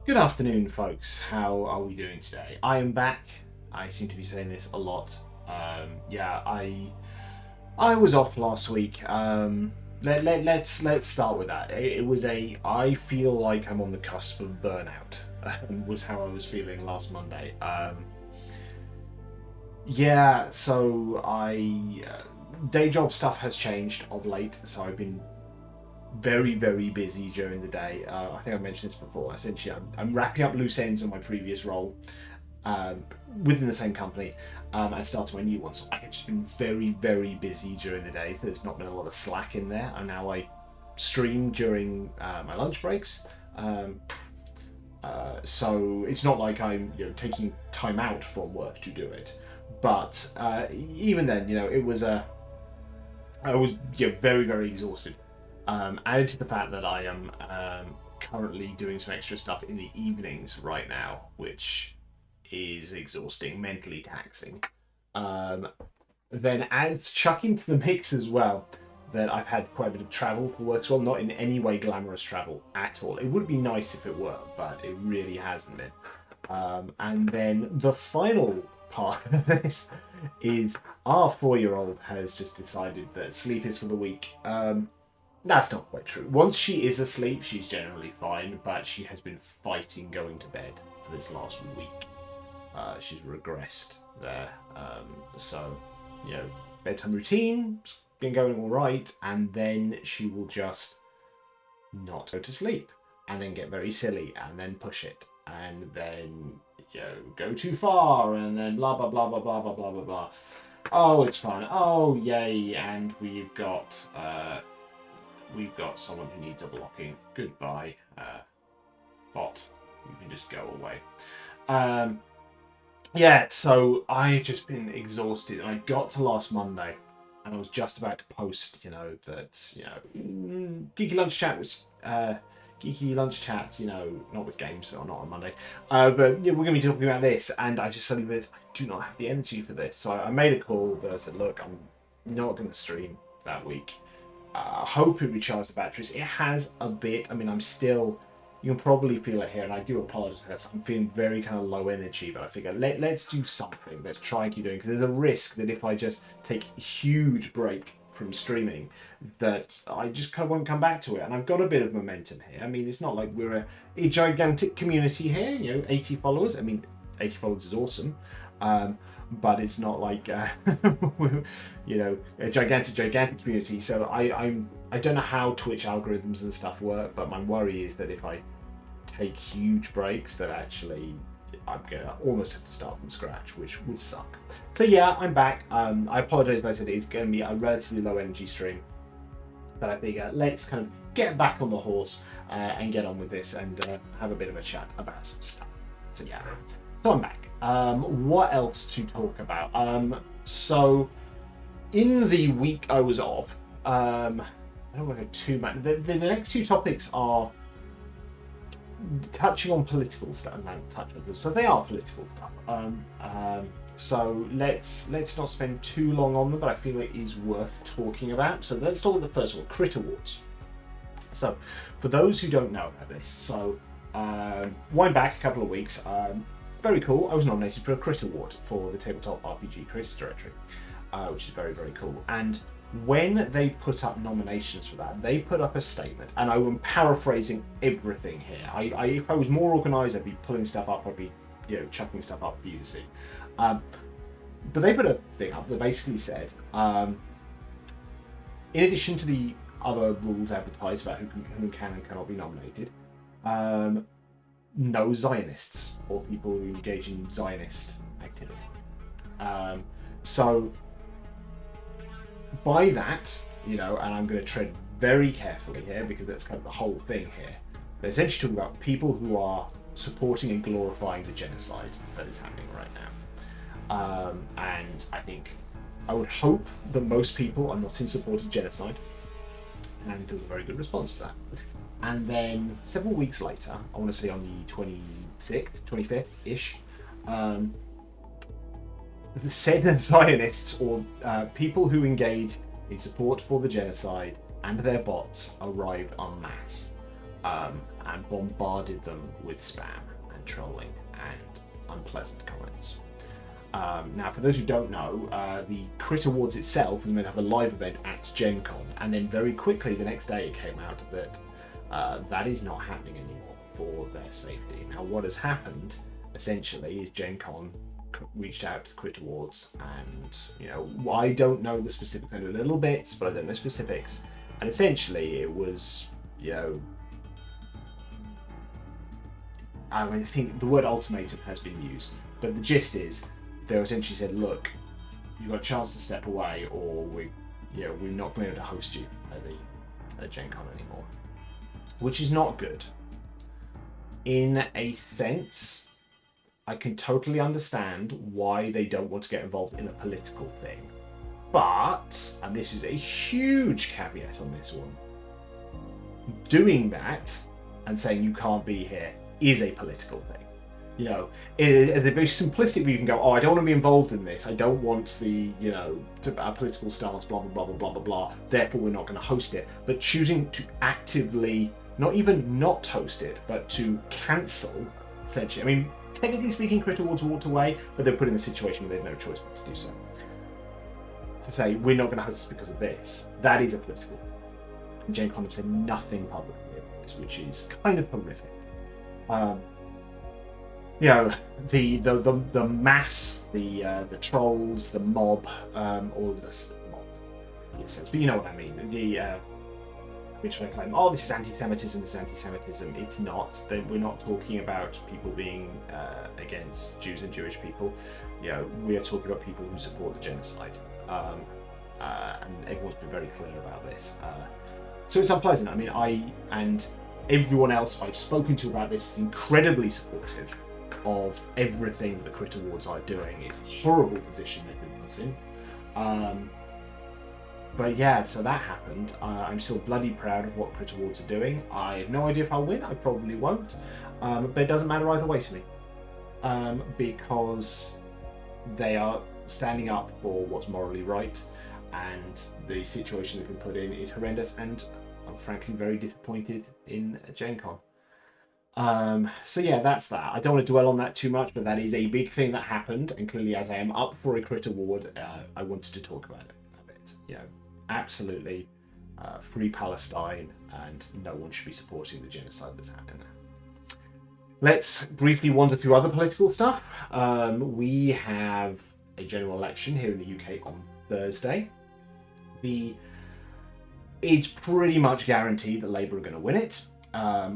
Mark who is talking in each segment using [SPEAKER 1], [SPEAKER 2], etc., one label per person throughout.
[SPEAKER 1] Good afternoon, folks. How are we doing today? I am back. I seem to be saying this a lot. I was off last week. Let's start with that. It was I feel like I'm on the cusp of burnout. Was how I was feeling last Monday. So I day job stuff has changed of late. So I've been very, very busy during the day. I think I mentioned this before. Essentially, I'm wrapping up loose ends on my previous role within the same company and starting my new one. So I've just been very, very busy during the day. So there's not been a lot of slack in there. And now I stream during my lunch breaks. So it's not like I'm taking time out from work to do it. But even then, I was very, very exhausted. Added to the fact that I am currently doing some extra stuff in the evenings right now, which is exhausting, mentally taxing. Then chuck into the mix as well that I've had quite a bit of travel for work as well, not in any way glamorous travel at all. It would be nice if it were, but it really hasn't been. And then the final part of this is our 4-year-old has just decided that sleep is for the weak. That's not quite true. Once she is asleep, she's generally fine, but she has been fighting going to bed for this last week. She's regressed there. Bedtime routine's been going all right, and then she will just not go to sleep, and then get very silly, and then push it, and then go too far, and then blah blah blah blah blah blah blah blah blah. Oh, it's fine. Oh, yay! And we've got someone who needs a blocking. Goodbye, bot. You can just go away. So I've just been exhausted. I got to last Monday, and I was just about to post, geeky lunch chat was geeky lunch chat. Not with games or not on Monday, but we're going to be talking about this, and I just suddenly realized I do not have the energy for this. So I made a call that I said, look, I'm not going to stream that week. Hope it recharges the batteries. It has a bit. I mean, I'm still. You can probably feel it here, and I do apologize. I'm feeling very kind of low energy, but I figure let's do something. Let's try and keep doing, because there's a risk that if I just take a huge break from streaming, that I just kind of won't come back to it. And I've got a bit of momentum here. I mean, it's not like we're a gigantic community here. 80 followers. I mean, 80 followers is awesome. But it's not like a gigantic community. So I don't know how Twitch algorithms and stuff work, but my worry is that if I take huge breaks, that actually I'm gonna almost have to start from scratch, which would suck. So yeah, I'm back. I apologize, but I said it's going to be a relatively low energy stream, but I figure let's kind of get back on the horse and get on with this and have a bit of a chat about some stuff. So yeah, so I'm back. What else to talk about? So in the week I was off, I don't want to go too much. The next two topics are touching on political stuff. So they are political stuff. So let's not spend too long on them, but I feel it is worth talking about. So let's talk about the first one, Crit Awards. So for those who don't know about this, so wind back a couple of weeks. Very cool. I was nominated for a Crit Award for the Tabletop RPG Critics Directory, which is very, very cool. And when they put up nominations for that, they put up a statement, and I'm paraphrasing everything here. If I was more organised, I'd be pulling stuff up, I'd be chucking stuff up for you to see. But they put a thing up that basically said, in addition to the other rules advertised about who can and cannot be nominated, no Zionists or people who engage in Zionist activity. So by that, and I'm going to tread very carefully here because that's kind of the whole thing here. They're essentially talking about people who are supporting and glorifying the genocide that is happening right now. And I would hope that most people are not in support of genocide, and there was a very good response to that. And then several weeks later, I want to say on the 26th, 25th-ish, the said Zionists or people who engage in support for the genocide and their bots arrived en masse. and bombarded them with spam and trolling and unpleasant comments. Now, for those who don't know, the Crit Awards itself was meant to have a live event at Gen Con, and then very quickly the next day it came out that that is not happening anymore for their safety. Now, what has happened essentially is Gen Con reached out to the Crit Awards, and I don't know the specifics. I know little bits, but I don't know specifics. And essentially, it was I think the word ultimatum has been used, but the gist is they essentially said, "Look, you've got a chance to step away, or we're not going to be able to host you at Gen Con anymore," which is not good. In a sense, I can totally understand why they don't want to get involved in a political thing. But, and this is a huge caveat on this one, doing that and saying you can't be here is a political thing. As a very simplistic view, you can go, "Oh, I don't want to be involved in this. I don't want the, a political stance, blah, blah, blah, blah, blah, blah, blah. Therefore, we're not going to host it." But choosing to actively, not even not host it, but to cancel, essentially. I mean, technically speaking, Crit Awards walked away, but they're put in a situation where they have no choice but to do so. To say, "We're not going to host this because of this," that is a political thing. And Gen Con have said nothing publicly about this, which is kind of horrific. The mass, the trolls, the mob, all of this mob, yes, but you know what I mean. Which I claim, "Oh, this is anti-Semitism. This is anti-Semitism." It's not. We're not talking about people being against Jews and Jewish people. We are talking about people who support the genocide, and everyone's been very clear about this. So it's unpleasant. I mean, and everyone else I've spoken to about this is incredibly supportive of everything the Crit Awards are doing. It's a horrible position they've been put in. But yeah, so that happened. I'm still bloody proud of what Crit Awards are doing. I have no idea if I'll win. I probably won't. But it doesn't matter either way to me. Because they are standing up for what's morally right, and the situation they've been put in is horrendous, and I'm frankly very disappointed in Gen Con. So yeah, that's that. I don't want to dwell on that too much, but that is a big thing that happened, and clearly, as I am up for a Crit Award, I wanted to talk about it a bit. Absolutely, free Palestine, and no one should be supporting the genocide that's happening there. Let's briefly wander through other political stuff. We have a general election here in the UK on Thursday. It's pretty much guaranteed that Labour are going to win it.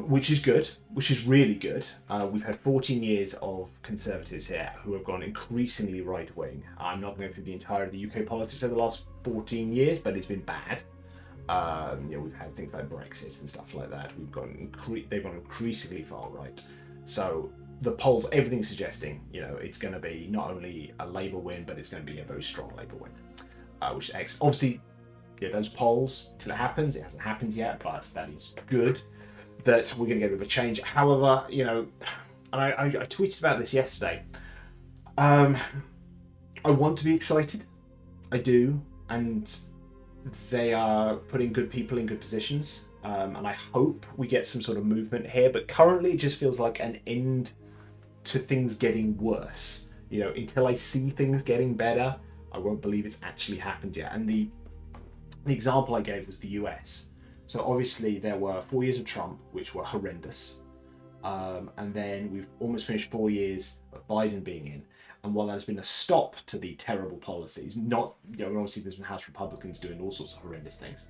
[SPEAKER 1] Which is good, which is really good. We've had 14 years of Conservatives here who have gone increasingly right-wing. I'm not going through the entirety of the UK politics over the last 14 years, but it's been bad. We've had things like Brexit and stuff like that. They've gone increasingly far right. So the polls, everything's suggesting, it's going to be not only a Labour win, but it's going to be a very strong Labour win, which is excellent. Obviously, those polls, till it happens, it hasn't happened yet, but that is good. That we're going to get a bit of a change. However, and I tweeted about this yesterday. I want to be excited. I do. And they are putting good people in good positions. And I hope we get some sort of movement here. But currently it just feels like an end to things getting worse. Until I see things getting better, I won't believe it's actually happened yet. And the example I gave was the US. So obviously there were 4 years of Trump, which were horrendous. And then we've almost finished 4 years of Biden being in. And while there's been a stop to the terrible policies, obviously there's been House Republicans doing all sorts of horrendous things.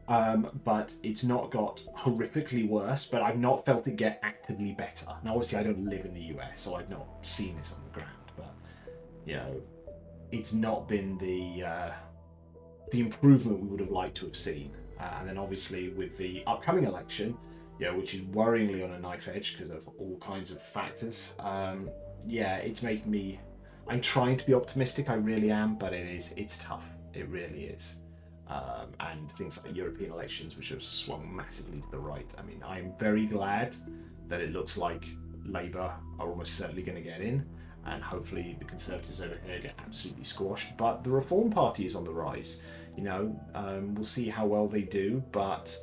[SPEAKER 1] But it's not got horrifically worse, but I've not felt it get actively better. Now, obviously I don't live in the US, so I've not seen this on the ground, but, it's not been the improvement we would have liked to have seen. And then obviously with the upcoming election, which is worryingly on a knife edge because of all kinds of factors, it's making me, I'm trying to be optimistic, I really am, but it's tough, it really is. And things like European elections, which have swung massively to the right. I mean, I'm very glad that it looks like Labour are almost certainly going to get in, and hopefully the Conservatives over here get absolutely squashed, but the Reform Party is on the rise. We'll see how well they do, but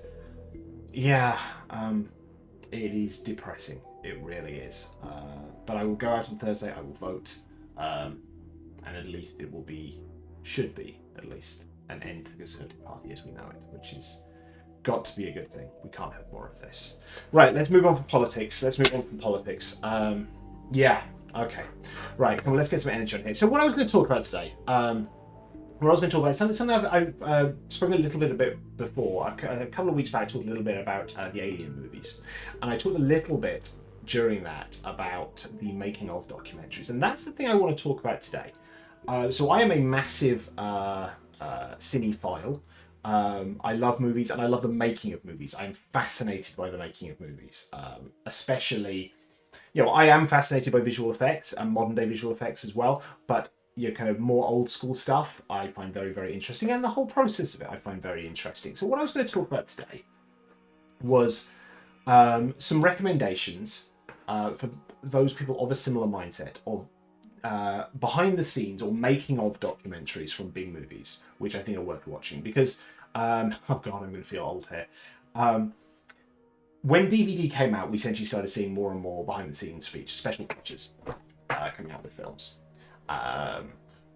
[SPEAKER 1] It is depressing. It really is. But I will go out on Thursday. I will vote, and at least it will be, should be at least, an end to the Conservative Party as we know it, which is got to be a good thing. We can't have more of this. Right, let's move on from politics. Yeah, okay. Right, come on, let's get some energy on here. So what I was going to talk about today, something I've spoken a little bit before. A couple of weeks back, I talked a little bit about the Alien movies. And I talked a little bit during that about the making of documentaries. And that's the thing I want to talk about today. So I am a massive cinephile. I love movies and I love the making of movies. I'm fascinated by the making of movies, especially, I am fascinated by visual effects and modern day visual effects as well, but kind of more old school stuff I find very, very interesting, and the whole process of it I find very interesting. So what I was going to talk about today was some recommendations for those people of a similar mindset of behind the scenes or making of documentaries from big movies, which I think are worth watching because, oh god, I'm going to feel old here. When DVD came out, we essentially started seeing more and more behind the scenes features, special features coming out with films.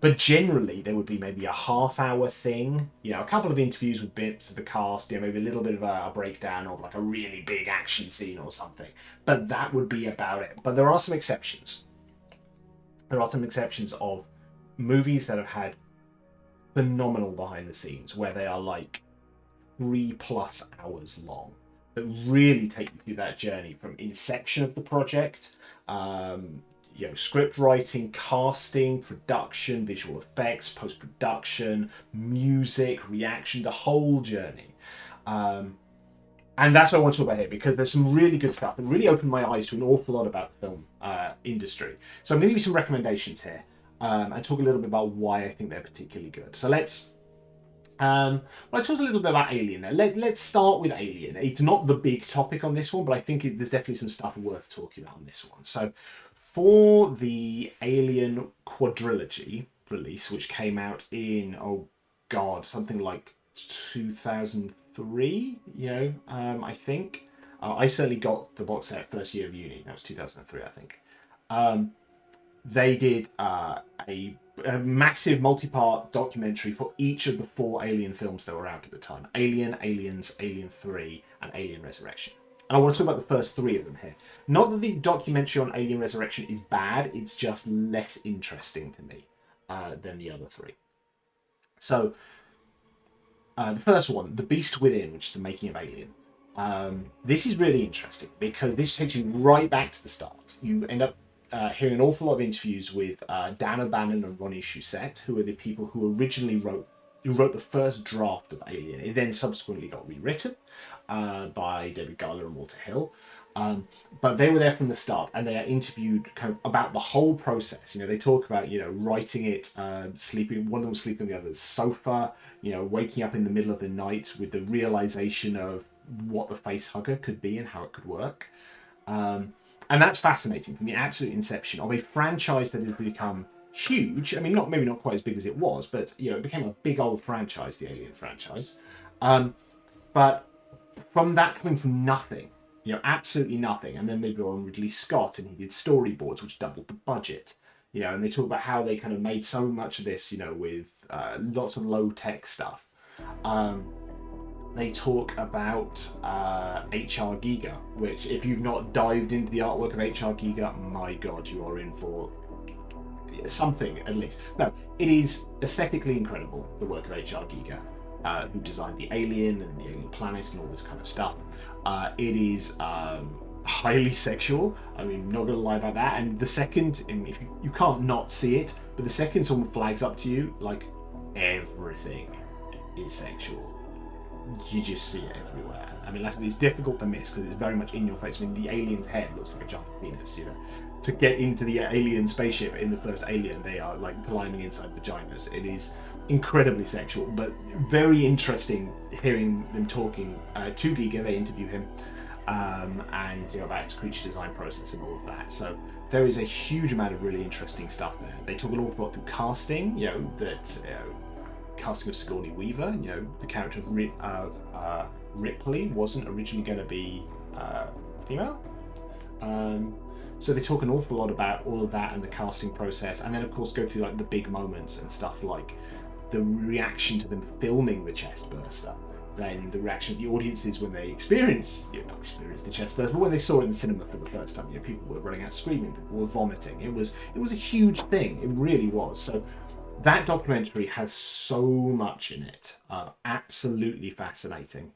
[SPEAKER 1] But generally, there would be maybe a half-hour thing, a couple of interviews with bits of the cast, maybe a little bit of a breakdown of like a really big action scene or something. But that would be about it. But there are some exceptions. There are some exceptions of movies that have had phenomenal behind the scenes, where they are like 3+ hours long, that really take you through that journey from inception of the project, script writing, casting, production, visual effects, post-production, music, reaction, the whole journey. And that's what I want to talk about here, because there's some really good stuff that really opened my eyes to an awful lot about the film industry. So I'm going to give you some recommendations here and talk a little bit about why I think they're particularly good. So let's... I talked a little bit about Alien there. Let's start with Alien. It's not the big topic on this one, but I think there's definitely some stuff worth talking about on this one. So for the Alien quadrilogy release, which came out in, something like 2003, I think. I certainly got the box set first year of uni. That was 2003, I think. They did a massive multi-part documentary for each of the 4 Alien films that were out at the time. Alien, Aliens, Alien 3, and Alien Resurrection. And I want to talk about the first 3 of them here. Not that the documentary on Alien Resurrection is bad, it's just less interesting to me than the other 3. So, the first one, The Beast Within, which is the making of Alien. This is really interesting because this takes you right back to the start. You end up hearing an awful lot of interviews with Dan O'Bannon and Ronnie Shusett, who are the people who originally wrote the first draft of Alien. It then subsequently got rewritten by David Giler and Walter Hill. But they were there from the start, and they are interviewed kind of about the whole process. They talk about, writing it, sleeping, one of them was sleeping on the other's sofa, waking up in the middle of the night with the realization of what the facehugger could be and how it could work. And that's fascinating, from the absolute inception of a franchise that has become huge. I mean, maybe not quite as big as it was, but it became a big old franchise, the Alien franchise. But from that coming from nothing, absolutely nothing, and then they go on Ridley Scott, and he did storyboards which doubled the budget. And they talk about how they kind of made so much of this, with lots of low tech stuff. They talk about H.R. Giger, which, if you've not dived into the artwork of H.R. Giger, my God, you are in for something, at least. No, it is aesthetically incredible, the work of H.R. Giger, who designed the Alien and the Alien Planet and all this kind of stuff. It is highly sexual. I mean, not going to lie about that. And the second, if you can't not see it, but the second someone flags up to you, like, everything is sexual. You just see it everywhere. I mean, it's difficult to miss because it's very much in your face. I mean, the alien's head looks like a giant penis, To get into the alien spaceship in the first Alien, they are like climbing inside vaginas. It is incredibly sexual, but very interesting hearing them talking to Giger. They interview him and about his creature design process and all of that. So there is a huge amount of really interesting stuff there. They talk an awful lot through casting, casting of Sigourney Weaver. The character of Ripley wasn't originally going to be female. So they talk an awful lot about all of that and the casting process, and then of course go through like the big moments and stuff like the reaction to them filming the chest burster, then the reaction of the audiences when they not experienced the chest burster, but when they saw it in the cinema for the first time. People were running out screaming, people were vomiting. It was a huge thing. It really was. So that documentary has so much in it. Absolutely fascinating.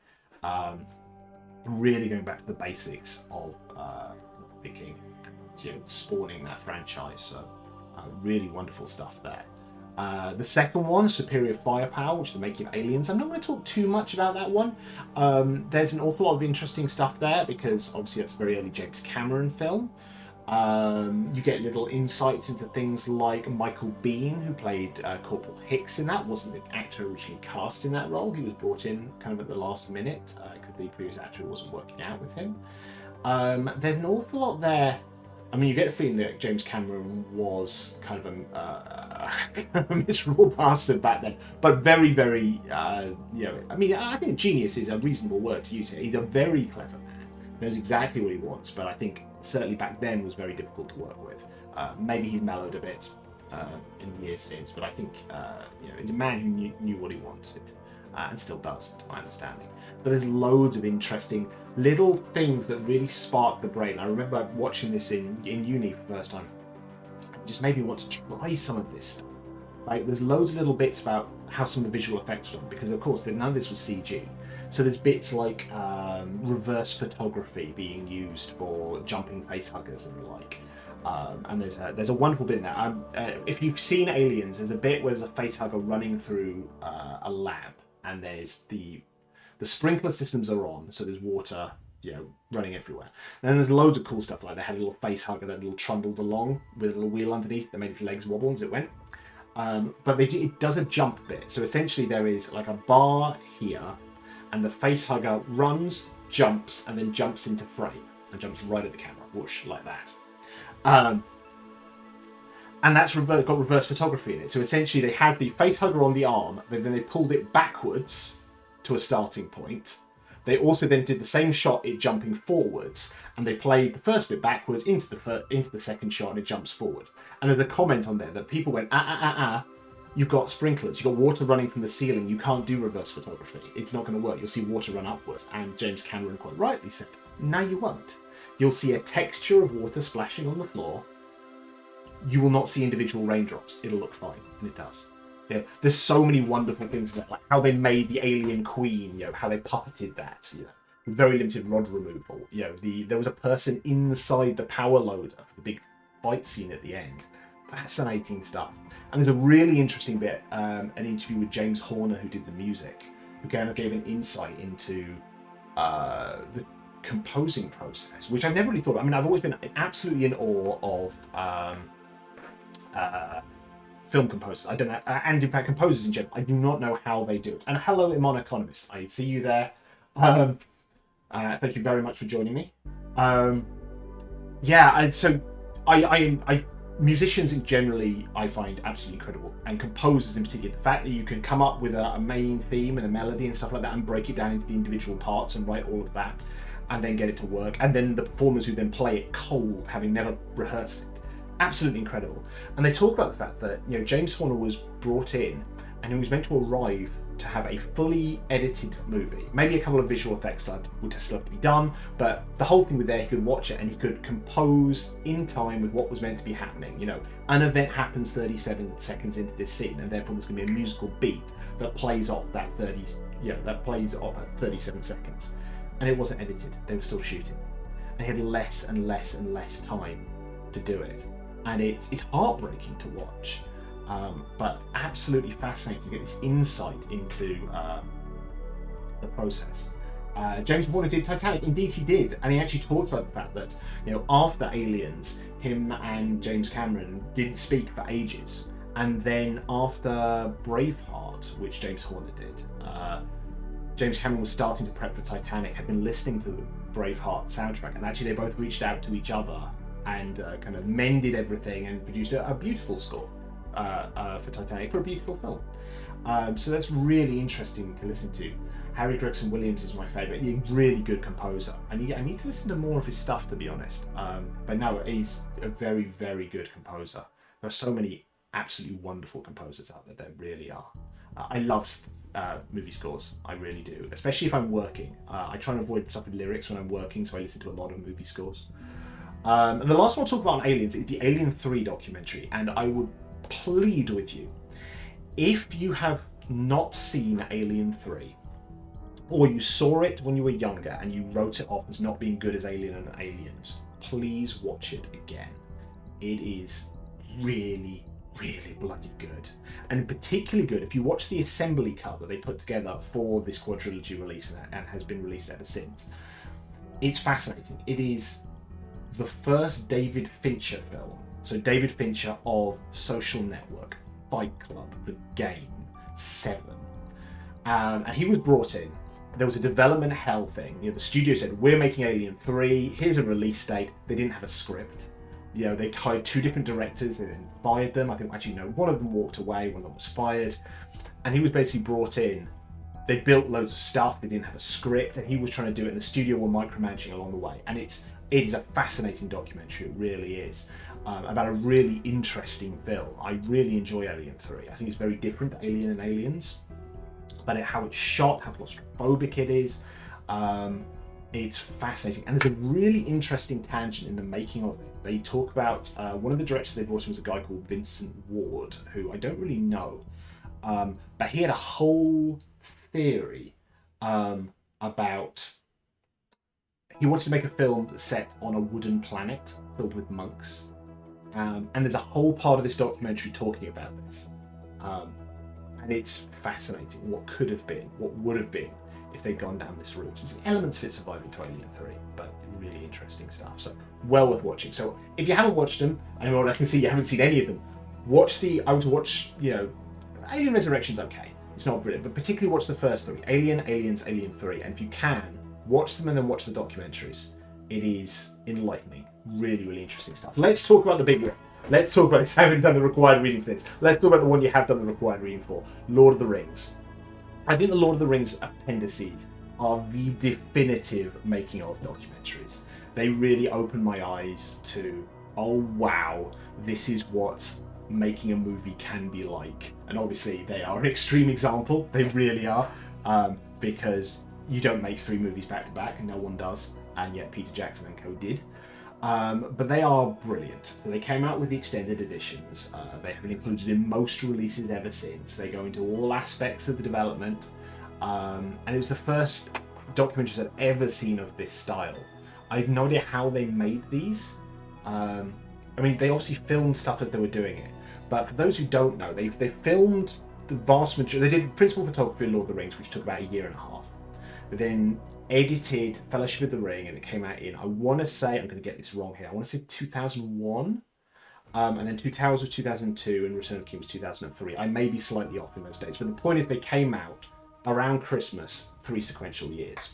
[SPEAKER 1] Really going back to the basics of making, spawning that franchise. So really wonderful stuff there. The second one, Superior Firepower, which is the making of Aliens. I'm not going to talk too much about that one. There's an awful lot of interesting stuff there because obviously that's a very early James Cameron film. You get little insights into things like Michael Biehn, who played Corporal Hicks in that, wasn't the actor originally cast in that role. He was brought in kind of at the last minute because the previous actor wasn't working out with him. There's an awful lot there. I mean, you get a feeling that James Cameron was kind of a miserable bastard back then, but very, very, I mean, I think genius is a reasonable word to use here. He's a very clever man, knows exactly what he wants, but I think certainly back then was very difficult to work with. Maybe he's mellowed a bit in years since, but I think, he's a man who knew what he wanted. And still does, to my understanding. But there's loads of interesting little things that really spark the brain. I remember watching this in uni for the first time. It just made me want to try some of this stuff. Like, there's loads of little bits about how some of the visual effects were, because of course none of this was CG. So there's bits like reverse photography being used for jumping face huggers and the like. And there's a wonderful bit in there. If you've seen Aliens, there's a bit where there's a face hugger running through a lab. And there's the sprinkler systems are on, so there's water, running everywhere. And then there's loads of cool stuff, like they had a little face hugger that little trundled along with a little wheel underneath that made its legs wobble as it went. But it does a jump bit. So essentially there is like a bar here, and the face hugger runs, jumps, and then jumps into frame and jumps right at the camera, whoosh, like that. And that's got reverse photography in it. So essentially they had the face hugger on the arm, then they pulled it backwards to a starting point. They also then did the same shot, it jumping forwards, and they played the first bit backwards into the second shot, and it jumps forward. And there's a comment on there that people went, you've got sprinklers, you've got water running from the ceiling, you can't do reverse photography. It's not going to work, you'll see water run upwards. And James Cameron quite rightly said, no you won't. You'll see a texture of water splashing on the floor. You will not see individual raindrops. It'll look fine, and it does. Yeah, there's so many wonderful things about like how they made the alien queen, how they puppeted that, with very limited rod removal. There was a person inside the power loader for the big fight scene at the end. Fascinating stuff. And there's a really interesting bit, an interview with James Horner, who did the music, who kind of gave an insight into the composing process, which I've never really thought about. I mean, I've always been absolutely in awe of film composers. I don't know, and in fact composers in general. I do not know how they do it. And hello, Imon Economist. I see you there. Thank you very much for joining me. Musicians in generally I find absolutely incredible, and composers in particular. The fact that you can come up with a main theme and a melody and stuff like that, and break it down into the individual parts and write all of that, and then get it to work, and then the performers who then play it cold, having never rehearsed it. Absolutely incredible. And they talk about the fact that James Horner was brought in and he was meant to arrive to have a fully edited movie. Maybe a couple of visual effects that would still have to be done, but the whole thing was there. He could watch it and he could compose in time with what was meant to be happening. An event happens 37 seconds into this scene, and therefore there's going to be a musical beat that plays off that 37 seconds. And it wasn't edited. They were still shooting, and he had less and less and less time to do it. And it's heartbreaking to watch, but absolutely fascinating to get this insight into the process. James Horner did Titanic, indeed he did, and he actually talked about the fact that after Aliens, him and James Cameron didn't speak for ages, and then after Braveheart, which James Horner did, James Cameron was starting to prep for Titanic, had been listening to the Braveheart soundtrack, and actually they both reached out to each other and kind of mended everything and produced a beautiful score for Titanic, for a beautiful film. So that's really interesting to listen to. Harry Gregson Williams is my favourite. He's a really good composer. I need to listen to more of his stuff, to be honest. But no, he's a very, very good composer. There are so many absolutely wonderful composers out there. There really are. I love movie scores. I really do, especially if I'm working. I try and avoid stuff with lyrics when I'm working, so I listen to a lot of movie scores. And the last one I'll talk about on Aliens is the Alien 3 documentary, and I would plead with you, if you have not seen Alien 3, or you saw it when you were younger and you wrote it off as not being good as Alien and Aliens, please watch it again. It is really, really bloody good. And particularly good if you watch the assembly cut that they put together for this quadrilogy release and has been released ever since. It's fascinating. It is the first David Fincher film. So David Fincher of Social Network, Fight Club, The Game, Seven. And he was brought in. There was a development hell thing. The studio said, we're making Alien 3, here's a release date. They didn't have a script. They hired two different directors, they then fired them. I think one of them walked away, one of them was fired. And he was basically brought in. They built loads of stuff, they didn't have a script, and he was trying to do it, and the studio were micromanaging along the way. And it is a fascinating documentary, it really is, about a really interesting film. I really enjoy Alien 3. I think it's very different to Alien and Aliens. But how it's shot, how claustrophobic it is, it's fascinating. And there's a really interesting tangent in the making of it. They talk about, one of the directors they brought in was a guy called Vincent Ward, who I don't really know, but he had a whole theory about, he wanted to make a film set on a wooden planet filled with monks. And there's a whole part of this documentary talking about this. And it's fascinating what could have been, what would have been if they'd gone down this route. There's elements of it surviving to Alien 3, but really interesting stuff. So well worth watching. So if you haven't watched them, and I can see you haven't seen any of them, I would watch, Alien Resurrection's okay. It's not brilliant, but particularly watch the first three, Alien, Aliens, Alien 3. And if you can, watch them and then watch the documentaries. It is enlightening. Really, really interesting stuff. Let's talk about the big one. Let's talk about this. I haven't done the required reading for this. Let's talk about the one you have done the required reading for. Lord of the Rings. I think the Lord of the Rings appendices are the definitive making of documentaries. They really open my eyes to, oh wow, this is what making a movie can be like. And obviously they are an extreme example. They really are. Because you don't make 3 movies back to back, and no one does. And yet Peter Jackson and co did. But they are brilliant. So they came out with the extended editions. They have been included in most releases ever since. They go into all aspects of the development. And it was the first documentaries I've ever seen of this style. I have no idea how they made these. They obviously filmed stuff as they were doing it. But for those who don't know, they filmed the vast majority. They did principal photography of Lord of the Rings, which took about 1.5 years. But then edited Fellowship of the Ring, and it came out in, I want to say, I'm going to get this wrong here, I want to say 2001, and then Two Towers was 2002, and Return of the King was 2003. I may be slightly off in those dates, but the point is they came out around Christmas, 3 sequential years.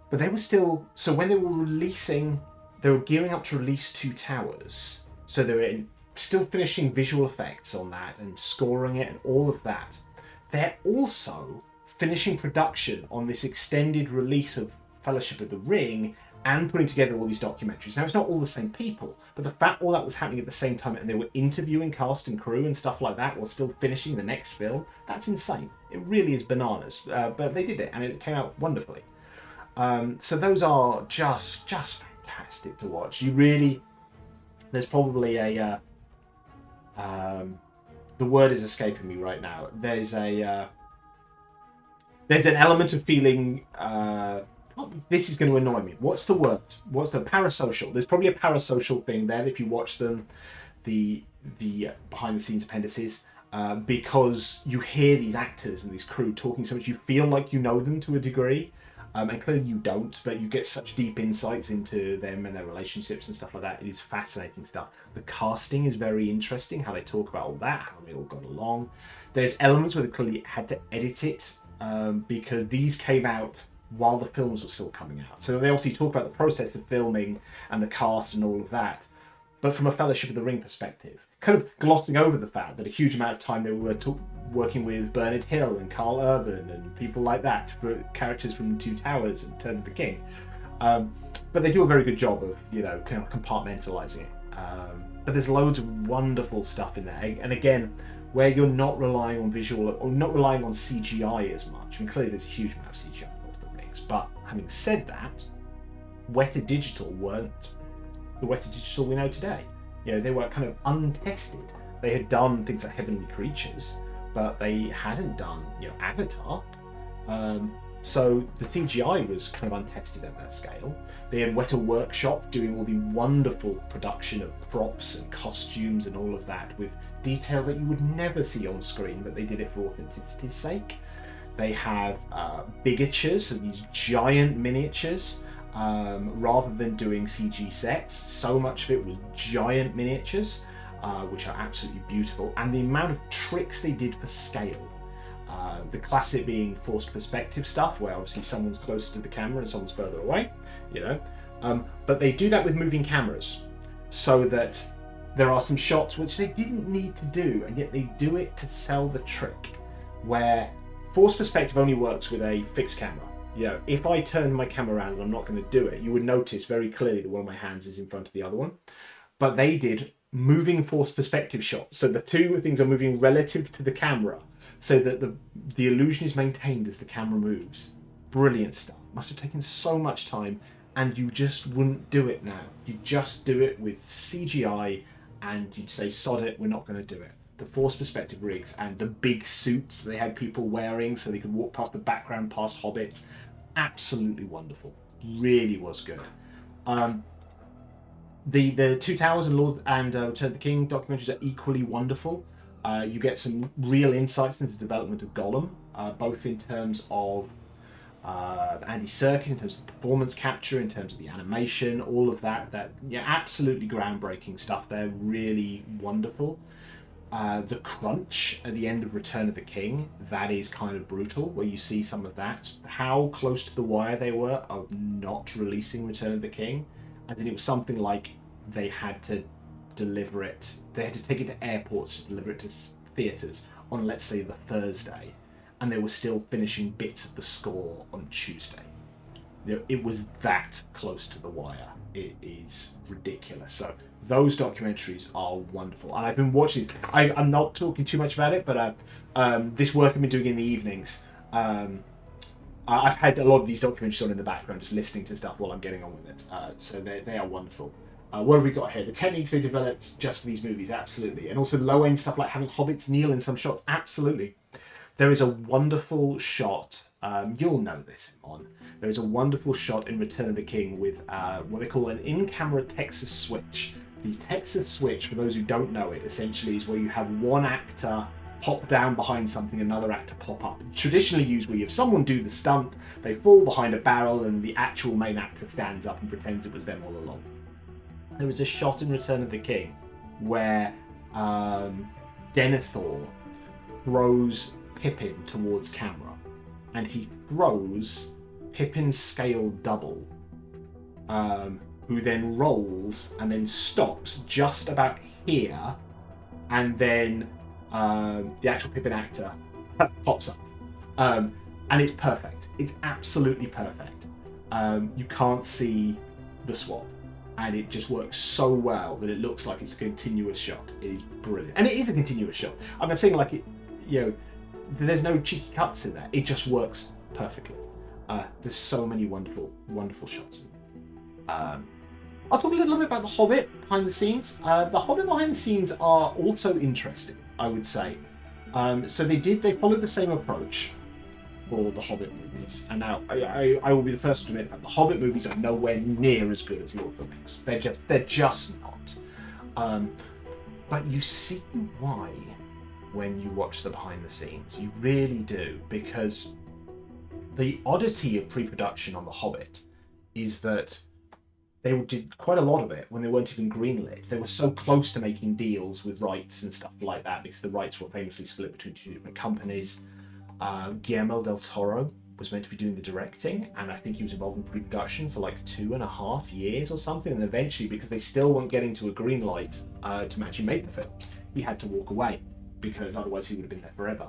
[SPEAKER 1] But they were still, so when they were releasing, they were gearing up to release Two Towers, so they were still finishing visual effects on that, and scoring it, and all of that. They're also finishing production on this extended release of Fellowship of the Ring and putting together all these documentaries. Now, it's not all the same people, but the fact all that was happening at the same time and they were interviewing cast and crew and stuff like that while still finishing the next film, that's insane. It really is bananas, but they did it and it came out wonderfully. So those are just fantastic to watch. There's probably a, the word is escaping me right now. There's an element of feeling, this is going to annoy me. What's the word? What's the parasocial? There's probably a parasocial thing there if you watch them, the behind the scenes appendices, because you hear these actors and these crew talking so much, you feel like you know them to a degree, and clearly you don't, but you get such deep insights into them and their relationships and stuff like that. It is fascinating stuff. The casting is very interesting, how they talk about all that, how they all got along. There's elements where they clearly had to edit it, because these came out while the films were still coming out. So they obviously talk about the process of filming and the cast and all of that. but from a Fellowship of the Ring perspective, kind of glossing over the fact that a huge amount of time they were working with Bernard Hill and Carl Urban and people like that for characters from The Two Towers and Return of the King. But they do a very good job of, kind of compartmentalizing it. But there's loads of wonderful stuff in there. And again, where you're not relying on visual or not relying on CGI as much. I mean, clearly there's a huge amount of CGI in Lord of the Rings. But having said that, Weta Digital weren't the Weta Digital we know today. They were kind of untested. They had done things like Heavenly Creatures, but they hadn't done, Avatar. So the CGI was kind of untested at that scale. They had Weta Workshop doing all the wonderful production of props and costumes and all of that with detail that you would never see on screen, but they did it for authenticity's sake. They have bigatures, so these giant miniatures, rather than doing CG sets. So much of it was giant miniatures, which are absolutely beautiful. And the amount of tricks they did for scale. The classic being forced perspective stuff, where obviously someone's closer to the camera and someone's further away, but they do that with moving cameras, so that there are some shots which they didn't need to do, and yet they do it to sell the trick, where forced perspective only works with a fixed camera. If I turn my camera around and I'm not going to do it, you would notice very clearly that one of my hands is in front of the other one. But they did moving forced perspective shots, so the two things are moving relative to the camera, so that the illusion is maintained as the camera moves. Brilliant stuff. Must have taken so much time, and you just wouldn't do it now. You just do it with CGI, and you'd say, sod it, we're not going to do it. The forced perspective rigs and the big suits they had people wearing so they could walk past the background, past hobbits. Absolutely wonderful. Really was good. The Two Towers and Return of the King documentaries are equally wonderful. You get some real insights into the development of Gollum, both in terms of Andy Serkis, in terms of performance capture, in terms of the animation, all of that. Absolutely groundbreaking stuff there. Really wonderful. The crunch at the end of Return of the King, that is kind of brutal, where you see some of that. How close to the wire they were of not releasing Return of the King. And then it was something like they had to deliver it. They had to take it to airports to deliver it to theatres on, let's say, the Thursday. And they were still finishing bits of the score on Tuesday. It was that close to the wire. It is ridiculous. So those documentaries are wonderful. And I've been watching these. I'm not talking too much about it, but this work I've been doing in the evenings, I've had a lot of these documentaries on in the background, just listening to stuff while I'm getting on with it. So they are wonderful. What have we got here? The techniques they developed just for these movies, absolutely. And also low-end stuff like having hobbits kneel in some shots, absolutely. There is a wonderful shot, you'll know this, Mon. There is a wonderful shot in Return of the King with what they call an in-camera Texas switch. The Texas switch, for those who don't know it, essentially is where you have one actor pop down behind something, another actor pop up. Traditionally used where you have someone do the stunt, they fall behind a barrel, and the actual main actor stands up and pretends it was them all along. There is a shot in Return of the King where Denethor throws Pippin towards camera, and he throws Pippin's scale double, who then rolls and then stops just about here, and then the actual Pippin actor pops up, and it's perfect. It's absolutely perfect. You can't see the swap, and it just works so well that it looks like it's a continuous shot. It is brilliant, and it is a continuous shot. I'm not saying like it, there's no cheeky cuts in there. It just works perfectly. There's so many wonderful, wonderful shots. I'll talk a little bit about The Hobbit behind the scenes. The Hobbit behind the scenes are also interesting, I would say. So they followed the same approach for the Hobbit movies, and now I will be the first to admit that the Hobbit movies are nowhere near as good as Lord of the Rings. They're just not. But you see why when you watch the behind the scenes. You really do, because the oddity of pre-production on The Hobbit is that they did quite a lot of it when they weren't even greenlit. They were so close to making deals with rights and stuff like that, because the rights were famously split between two different companies. Guillermo del Toro was meant to be doing the directing, and I think he was involved in pre-production for like 2.5 years or something, and eventually, because they still weren't getting to a green light to actually make the films, he had to walk away, because otherwise he would have been there forever.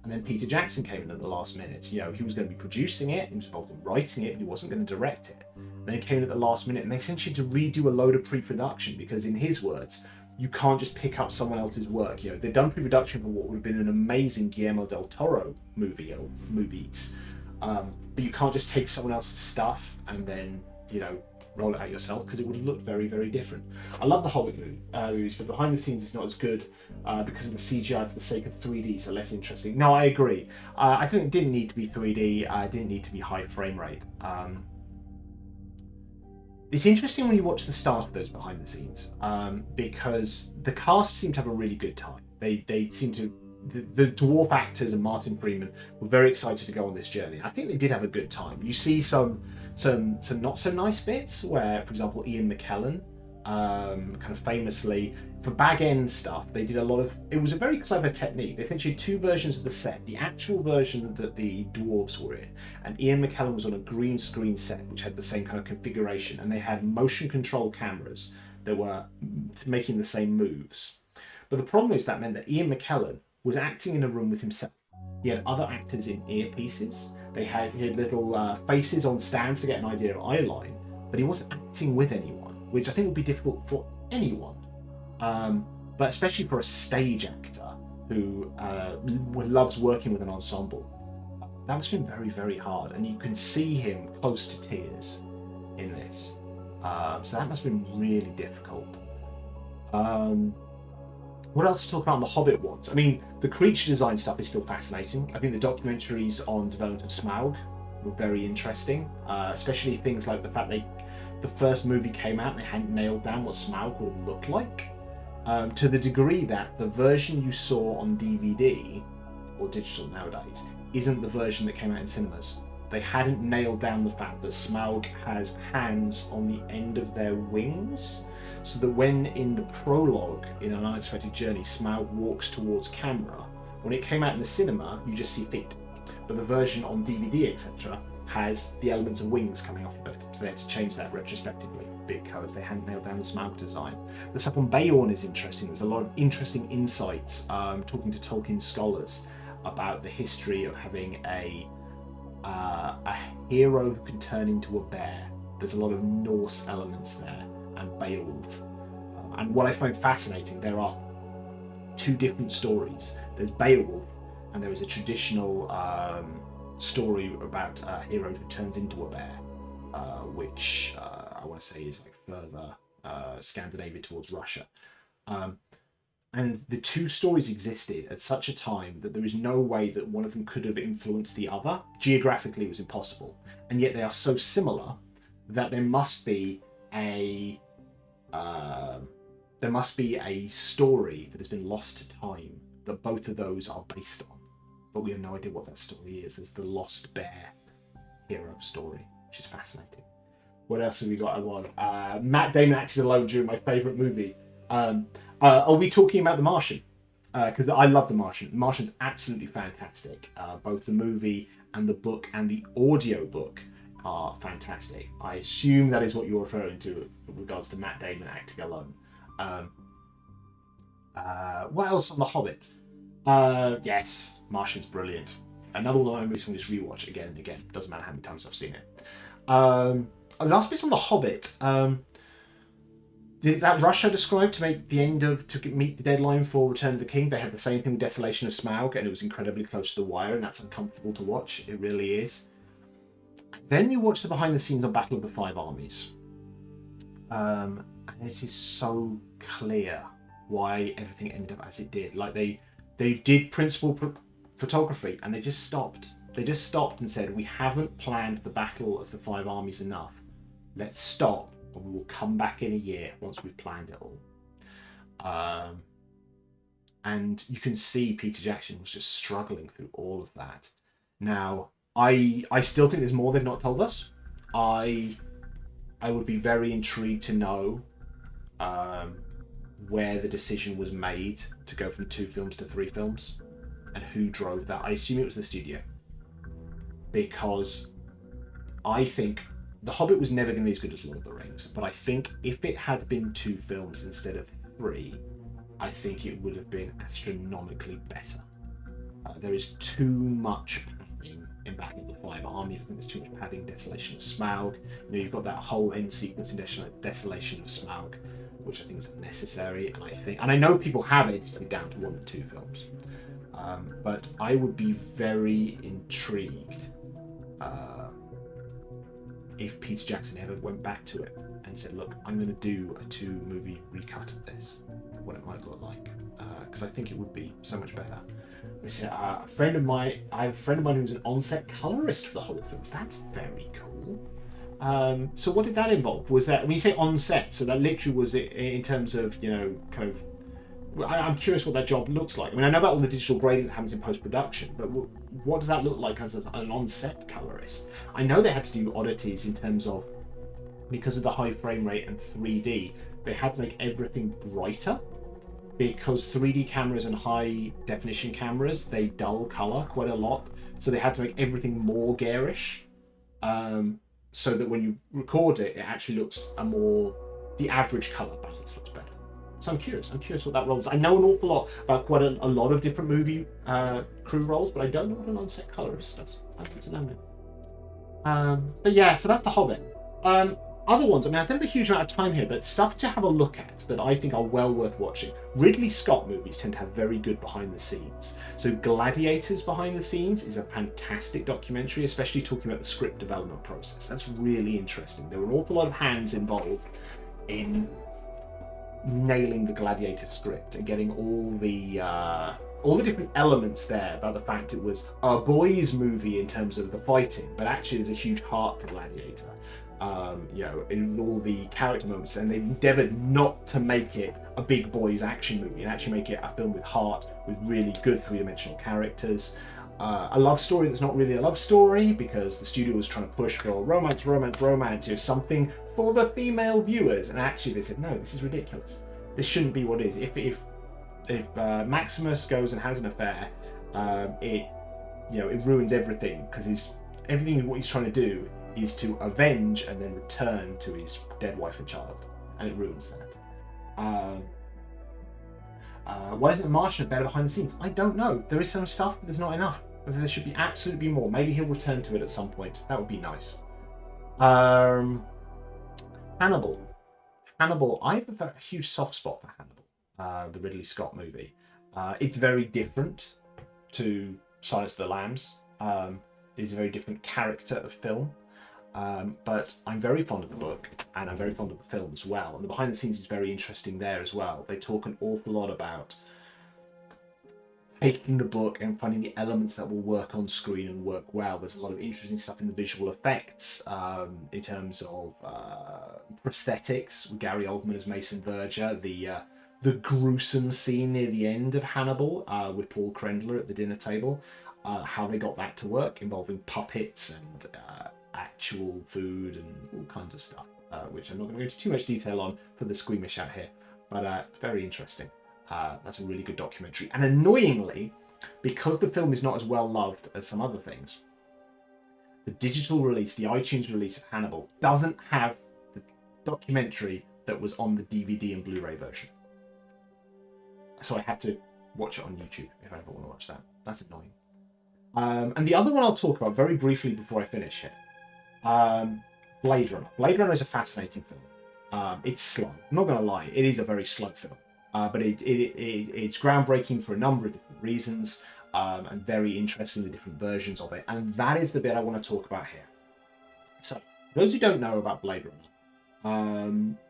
[SPEAKER 1] And then Peter Jackson came in at the last minute. You know, he was going to be producing it, he was involved in writing it, but he wasn't going to direct it. Then he came in at the last minute, and they essentially had to redo a load of pre-production, because in his words, you can't just pick up someone else's work. You know, they'd done pre-production for what would have been an amazing Guillermo del Toro movie or movies, but you can't just take someone else's stuff and then, you know, roll it out yourself, because it would have looked very, very different. I love the Hobbit movies, but behind the scenes it's not as good because of the CGI for the sake of 3D, so less interesting. No, I agree. I think it didn't need to be 3D. It didn't need to be high frame rate. It's interesting when you watch the start of those behind the scenes, because the cast seemed to have a really good time. They seemed to, the dwarf actors and Martin Freeman were very excited to go on this journey. I think they did have a good time. You see some not so nice bits where, for example, Ian McKellen, kind of famously, for bag end stuff, they did a lot of, it was a very clever technique. They essentially had two versions of the set, the actual version that the dwarves were in, and Ian McKellen was on a green screen set which had the same kind of configuration, and they had motion control cameras that were making the same moves. But the problem is that meant that Ian McKellen was acting in a room with himself. He had other actors in earpieces. He had little faces on stands to get an idea of eye line, but he wasn't acting with anyone, which I think would be difficult for anyone. But especially for a stage actor who loves working with an ensemble. That must have been very, very hard, and you can see him close to tears in this. So that must have been really difficult. What else to talk about on the Hobbit ones? I mean, the creature design stuff is still fascinating. I think the documentaries on development of Smaug were very interesting, especially things like the fact the first movie came out and they hadn't nailed down what Smaug would have looked like, to the degree that the version you saw on DVD, or digital nowadays, isn't the version that came out in cinemas. They hadn't nailed down the fact that Smaug has hands on the end of their wings, so that when in the prologue in An Unexpected Journey, Smaug walks towards camera, when it came out in the cinema, you just see feet. But the version on DVD, etc., has the elements of wings coming off of it. So they had to change that retrospectively because they hadn't nailed down the Smaug design. The stuff on Beorn is interesting. There's a lot of interesting insights, talking to Tolkien scholars about the history of having a hero who can turn into a bear. There's a lot of Norse elements there, and Beowulf. And what I find fascinating, there are two different stories. There's Beowulf, and there is a traditional story about a hero who turns into a bear, which I want to say is like further Scandinavia towards Russia. And the two stories existed at such a time that there is no way that one of them could have influenced the other. Geographically, it was impossible. And yet they are so similar that there must be a story that has been lost to time that both of those are based on. But we have no idea what that story is. There's the Lost Bear hero story, which is fascinating. What else have we got? Matt Damon acted alone during my favourite movie. Are we talking about The Martian? Because I love The Martian. The Martian's absolutely fantastic. Both the movie and the book and the audio book are fantastic. I assume that is what you're referring to with regards to Matt Damon acting alone. What else on The Hobbit? Yes, Martian's brilliant. Another one I recently just rewatch again and again. Doesn't matter how many times I've seen it. Last bits on The Hobbit. That rush I described to meet the deadline for Return of the King, they had the same thing with Desolation of Smaug, and it was incredibly close to the wire, and that's uncomfortable to watch. It really is. Then you watch the behind the scenes on Battle of the Five Armies, and it is so clear why everything ended up as it did. Like they did principal photography, and they just stopped. They just stopped and said, "We haven't planned the Battle of the Five Armies enough. Let's stop, and we will come back in a year once we've planned it all." And you can see Peter Jackson was just struggling through all of that. Now, I still think there's more they've not told us. I would be very intrigued to know where the decision was made to go from 2 films to 3 films, and who drove that. I assume it was the studio, because I think The Hobbit was never going to be as good as Lord of the Rings, but I think if it had been 2 films instead of 3, I think it would have been astronomically better. There is too much padding in Battle of the Five Armies. I think there's too much padding. Desolation of Smaug. You've got that whole end sequence in Desolation of Smaug, which I think is unnecessary. And I know people have edited it down to 1 or 2 films, but I would be very intrigued if Peter Jackson ever went back to it and said, "Look, I'm going to do a 2-movie recut of this. What it might look like," because I think it would be so much better. I have a friend of mine who's an on-set colorist for the Hobbit films. That's very cool. So what did that involve? Was that, when you say on-set, so that literally was it in terms of, kind of, I'm curious what that job looks like. I mean, I know about all the digital grading that happens in post-production, but what does that look like as an on-set colorist? I know they had to do oddities in terms of, because of the high frame rate and 3D, they had to make everything brighter, because 3D cameras and high definition cameras, they dull color quite a lot. So they had to make everything more garish, so that when you record it, it actually looks the average color balance looks better. So I'm curious what that role is. I know an awful lot about quite a lot of different movie crew roles, but I don't know what an on-set colorist does. I'd like to know now. But yeah, so that's The Hobbit. Other ones, I mean, I don't have a huge amount of time here, but stuff to have a look at that I think are well worth watching. Ridley Scott movies tend to have very good behind the scenes. So Gladiators behind the scenes is a fantastic documentary, especially talking about the script development process. That's really interesting. There were an awful lot of hands involved in nailing the Gladiator script and getting all the different elements there about the fact it was a boys' movie in terms of the fighting, but actually there's a huge heart to Gladiator. In all the character moments, and they endeavoured not to make it a big boys action movie and actually make it a film with heart, with really good 3-dimensional characters. A love story that's not really a love story, because the studio was trying to push for romance, something for the female viewers, and actually they said, no, this is ridiculous. This shouldn't be what it is. If Maximus goes and has an affair, it ruins everything, because what he's trying to do is to avenge and then return to his dead wife and child, and it ruins that. Why isn't The Martian better behind the scenes? I don't know. There is some stuff, but there's not enough. There should be absolutely more. Maybe he'll return to it at some point. That would be nice. Hannibal. I have a huge soft spot for Hannibal, the Ridley Scott movie. It's very different to Silence of the Lambs. It is a very different character of film. But I'm very fond of the book, and I'm very fond of the film as well. And the behind the scenes is very interesting there as well. They talk an awful lot about taking the book and finding the elements that will work on screen and work well. There's a lot of interesting stuff in the visual effects, in terms of prosthetics, with Gary Oldman as Mason Verger, the gruesome scene near the end of Hannibal with Paul Krendler at the dinner table, how they got that to work, involving puppets and actual food and all kinds of stuff, which I'm not going to go into too much detail on for the squeamish out here, but very interesting. That's a really good documentary. And annoyingly, because the film is not as well loved as some other things, the digital release, the iTunes release of Hannibal, doesn't have the documentary that was on the DVD and Blu-ray version. So I have to watch it on YouTube if I ever want to watch that. That's annoying. And the other one I'll talk about very briefly before I finish here, Blade Runner. Blade Runner is a fascinating film. It's slow. I'm not going to lie, it is a very slow film. But it's groundbreaking for a number of different reasons, and very interesting, the different versions of it. And that is the bit I want to talk about here. So, those who don't know about Blade Runner,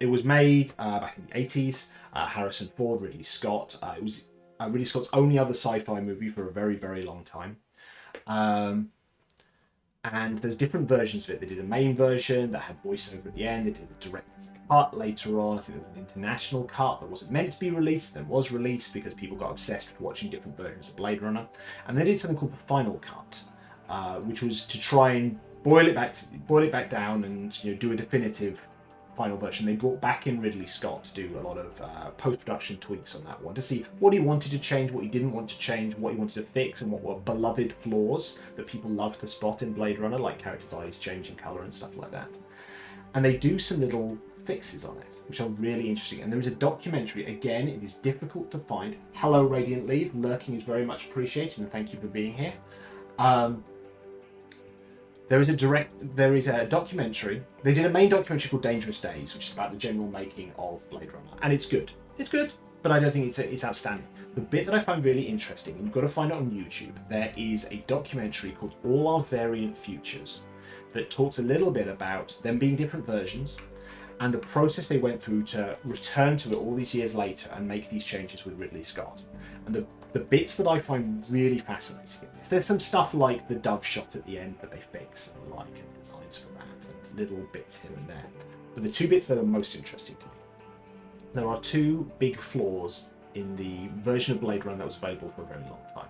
[SPEAKER 1] it was made back in the 80s. Harrison Ford, Ridley Scott. It was Ridley Scott's only other sci-fi movie for a very, very long time. And there's different versions of it. They did a main version that had voiceover at the end. They did a director's cut later on. I think there was an international cut that wasn't meant to be released, then was released because people got obsessed with watching different versions of Blade Runner. And they did something called the final cut, which was to try and boil it back down and do a definitive final version. They brought back in Ridley Scott to do a lot of post-production tweaks on that one to see what he wanted to change, what he didn't want to change, what he wanted to fix, and what were beloved flaws that people love to spot in Blade Runner, like characters' eyes changing colour and stuff like that. And they do some little fixes on it, which are really interesting. And there is a documentary, again, it is difficult to find. Hello, Radiant Leaf. Lurking is very much appreciated, and thank you for being here. There is a documentary. They did a main documentary called Dangerous Days, which is about the general making of Blade Runner, and it's good. It's good, but I don't think it's outstanding. The bit that I find really interesting, and you've got to find it on YouTube, there is a documentary called All Our Variant Futures that talks a little bit about them being different versions and the process they went through to return to it all these years later and make these changes with Ridley Scott. And the bits that I find really fascinating in this, there's some stuff like the dove shot at the end that they fix and like and designs for that, and little bits here and there. But the two bits that are most interesting to me, there are two big flaws in the version of Blade Runner that was available for a very long time.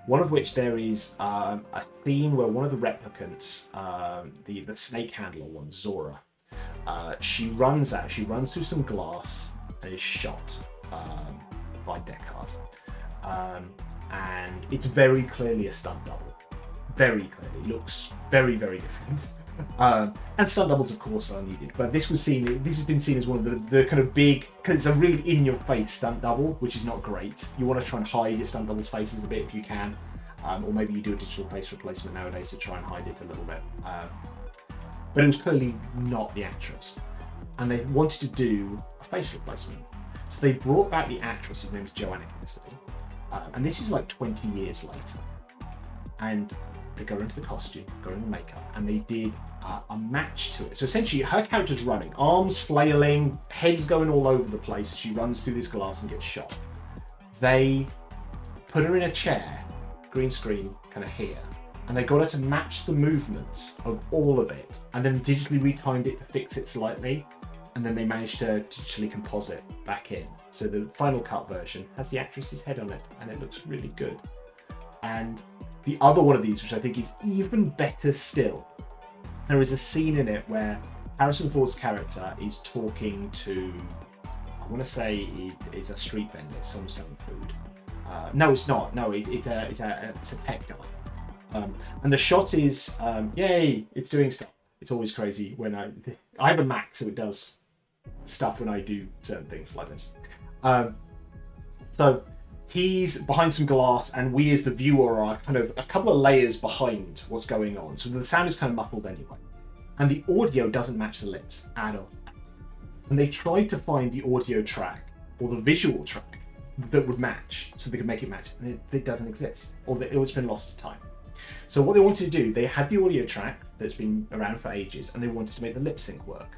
[SPEAKER 1] One of which there is a scene where one of the replicants, the snake handler one, Zora, she runs through some glass and is shot by Deckard. And it's very clearly a stunt double. Very clearly. It looks very, very different. And stunt doubles, of course, are needed. But this has been seen as one of the kind of big, because it's a really in-your-face stunt double, which is not great. You want to try and hide your stunt doubles' faces a bit if you can. Or maybe you do a digital face replacement nowadays to try and hide it a little bit. But it was clearly not the actress. And they wanted to do a face replacement. So they brought back the actress, whose name is Joanna Cassidy. And this is like 20 years later. And they go into the costume, go into the makeup, and they did a match to it. So essentially, her character's running, arms flailing, heads going all over the place as she runs through this glass and gets shot. They put her in a chair, green screen, kind of here, and they got her to match the movements of all of it, and then digitally retimed it to fix it slightly, and then they managed to digitally composite back in. So the final cut version has the actress's head on it, and it looks really good. And the other one of these, which I think is even better still, there is a scene in it where Harrison Ford's character is talking to, I want to say it's a street vendor, someone selling food. No, it's not. No, it's a tech guy. And the shot is, yay, it's doing stuff. It's always crazy when I have a Mac, so it does stuff when I do certain things like this. So he's behind some glass, and we as the viewer are kind of a couple of layers behind what's going on. So the sound is kind of muffled anyway. And the audio doesn't match the lips at all. And they tried to find the audio track or the visual track that would match so they could make it match. And it doesn't exist, or it's been lost to time. So what they wanted to do, they had the audio track that's been around for ages, and they wanted to make the lip sync work.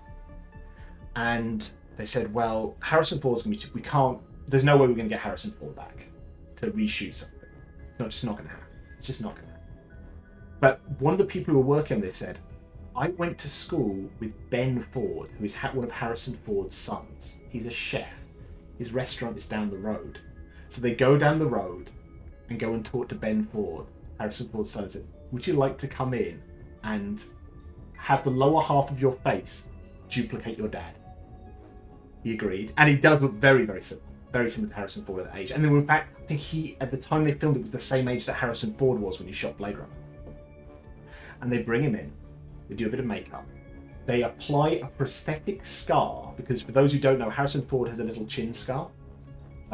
[SPEAKER 1] And they said, well, Harrison Ford's going to be there's no way we're going to get Harrison Ford back to reshoot something. It's just not going to happen. It's just not going to happen. But one of the people who were working on this said, I went to school with Ben Ford, who is one of Harrison Ford's sons. He's a chef. His restaurant is down the road. So they go down the road and go and talk to Ben Ford, Harrison Ford's son, and said, would you like to come in and have the lower half of your face duplicate your dad? He agreed. And he does look very, very similar. Very similar to Harrison Ford at that age. And then in fact, I think at the time they filmed it, was the same age that Harrison Ford was when he shot Blade Runner. And they bring him in, they do a bit of makeup, they apply a prosthetic scar, because for those who don't know, Harrison Ford has a little chin scar.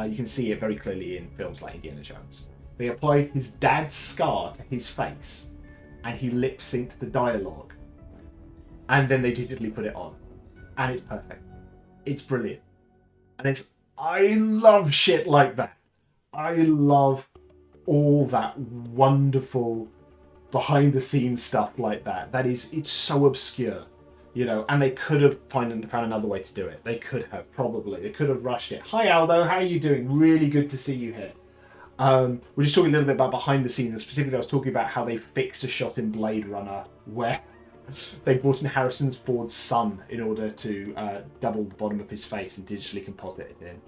[SPEAKER 1] You can see it very clearly in films like Indiana Jones. They applied his dad's scar to his face, and he lip synced the dialogue. And then they digitally put it on. And it's perfect. It's brilliant. And I love shit like that. I love all that wonderful behind the scenes stuff like that. It's so obscure, and they could have found another way to do it. They could have, probably. They could have rushed it. Hi Aldo, how are you doing? Really good to see you here. We're just talking a little bit about behind the scenes, and specifically I was talking about how they fixed a shot in Blade Runner where they brought in Harrison Ford's son in order to double the bottom of his face and digitally composite it in.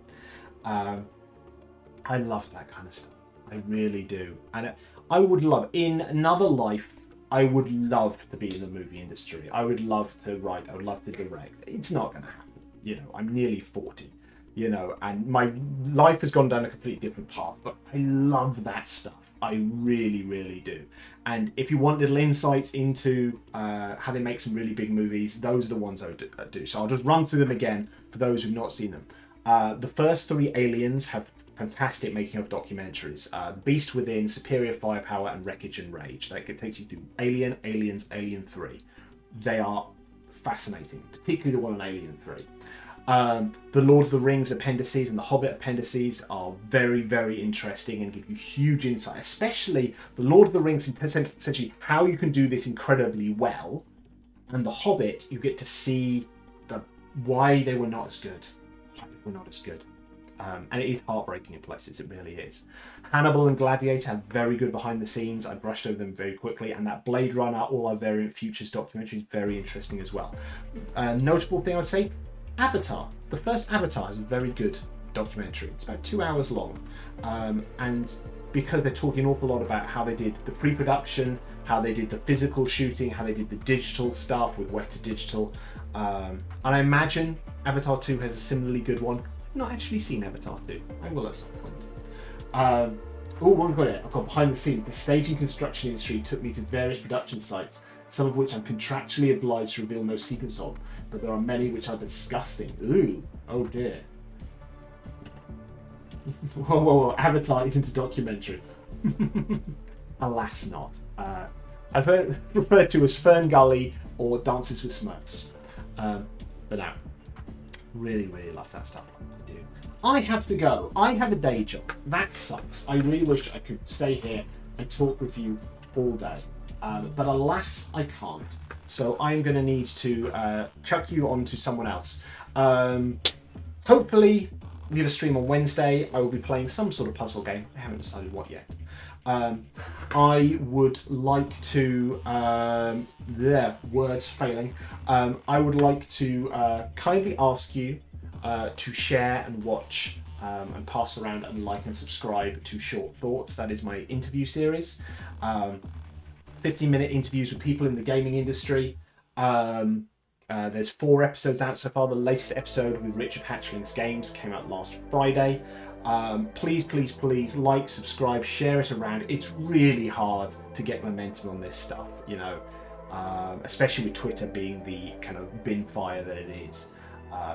[SPEAKER 1] I love that kind of stuff. I really do. And I would love, in another life, I would love to be in the movie industry. I would love to write. I would love to direct. It's not going to happen. You know, I'm nearly 40, you know, and my life has gone down a completely different path, but I love that stuff. I really, really do. And if you want little insights into how they make some really big movies, those are the ones I would do. So I'll just run through them again for those who've not seen them. The first 3 Aliens have fantastic making of documentaries. The Beast Within, Superior Firepower, and Wreckage and Rage. That takes you through Alien, Aliens, Alien 3. They are fascinating, particularly the one on Alien 3. The Lord of the Rings appendices and the Hobbit appendices are very, very interesting and give you huge insight, especially the Lord of the Rings, essentially how you can do this incredibly well. And the Hobbit, you get to see why they were not as good. Why they were not as good. And it is heartbreaking in places, it really is. Hannibal and Gladiator have very good behind the scenes. I brushed over them very quickly, and that Blade Runner, All Our Variant Futures documentary is very interesting as well. Notable thing I'd say, Avatar. The first Avatar is a very good documentary. It's about 2 hours long, and because they're talking an awful lot about how they did the pre-production, how they did the physical shooting, how they did the digital stuff with wet to digital, and I imagine Avatar 2 has a similarly good one. Not actually seen Avatar 2. I will at some point. One got it. I've got behind the scenes. The staging construction industry took me to various production sites, some of which I'm contractually obliged to reveal no secrets of, but there are many which are disgusting. Ooh, oh dear. Whoa, Avatar isn't a documentary. Alas not. I've heard referred to as Fern Gully or Dances with Smurfs. But no, really, really love that stuff. I do. I have to go. I have a day job. That sucks. I really wish I could stay here and talk with you all day. But alas, I can't. So I'm going to need to chuck you on to someone else. Hopefully, we have a stream on Wednesday. I will be playing some sort of puzzle game. I haven't decided what yet. I would like to, words failing. I would like to kindly ask you to share and watch and pass around and like and subscribe to Short Thoughts. That is my interview series. 15-minute interviews with people in the gaming industry. There's 4 episodes out so far. The latest episode with Richard Hatchling's Games came out last Friday. Please like, subscribe, share it around. It's really hard to get momentum on this stuff, you know, especially with Twitter being the kind of bin fire that it is.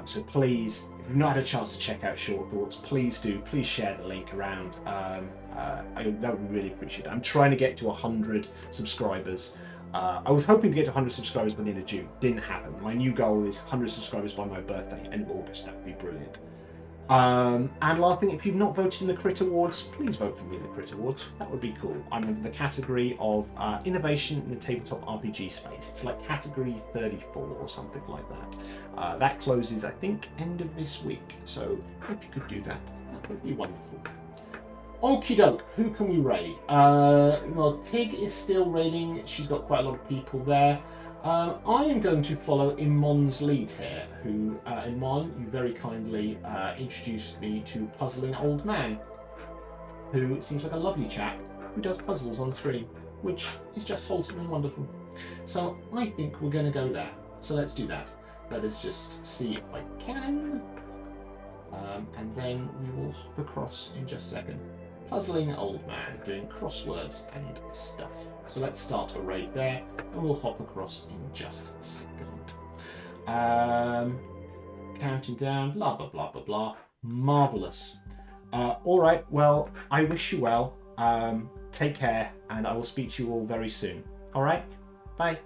[SPEAKER 1] So please, if you've not had a chance to check out Short Thoughts, please do. Please share the link around. That would be really appreciated. I'm trying to get to 100 subscribers. I was hoping to get to 100 subscribers by the end of June. Didn't happen. My new goal is 100 subscribers by my birthday, end of August. That would be brilliant. And last thing, if you've not voted in the Crit Awards, please vote for me in the Crit Awards. That would be cool. I'm in the category of innovation in the tabletop RPG space. It's like category 34 or something like that. That closes, I think, end of this week. So if you could do that, that would be wonderful. Okie doke, who can we raid? Well, Tig is still raiding. She's got quite a lot of people there. I am going to follow Imon's lead here, who, Imon, you very kindly introduced me to Puzzling Old Man, who seems like a lovely chap who does puzzles on stream, which is just wholesome and wonderful. So I think we're going to go there. So let's do that. Let us just see if I can. And then we will hop across in just a second. Puzzling Old Man, doing crosswords and stuff. So let's start a raid there, and we'll hop across in just a second. Counting down, blah, blah, blah, blah, blah. Marvellous. All right, well, I wish you well. Take care, and I will speak to you all very soon. All right? Bye.